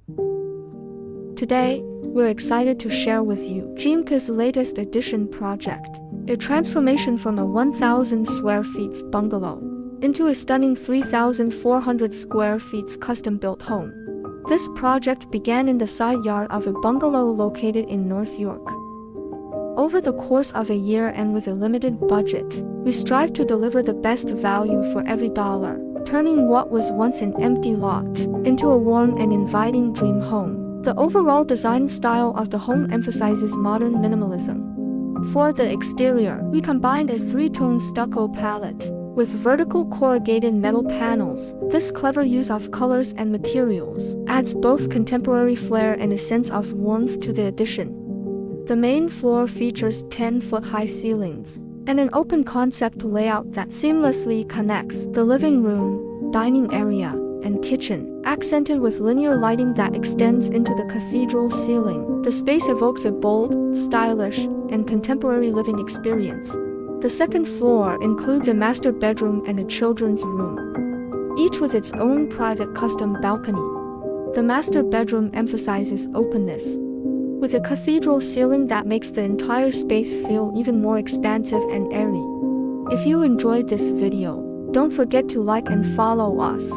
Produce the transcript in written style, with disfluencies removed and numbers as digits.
Today, we're excited to share with you Jeemca's latest addition project, a transformation from a 1,000 square feet bungalow into a stunning 3,400 square feet custom-built home. This project began in the side yard of a bungalow located in North York. Over the course of a year and with a limited budget, we strive to deliver the best value for every dollar, turning what was once an empty lot into a warm and inviting dream home. The overall design style of the home emphasizes modern minimalism. For the exterior, we combined a three-tone stucco palette with vertical corrugated metal panels. This clever use of colors and materials adds both contemporary flair and a sense of warmth to the addition. The main floor features 10-foot-high ceilings and an open concept layout that seamlessly connects the living room, dining area, and kitchen, accented with linear lighting that extends into the cathedral ceiling. The space evokes a bold, stylish, and contemporary living experience. The second floor includes a master bedroom and a children's room, each with its own private custom balcony. The master bedroom emphasizes openness, with a cathedral ceiling that makes the entire space feel even more expansive and airy. If you enjoyed this video, don't forget to like and follow us.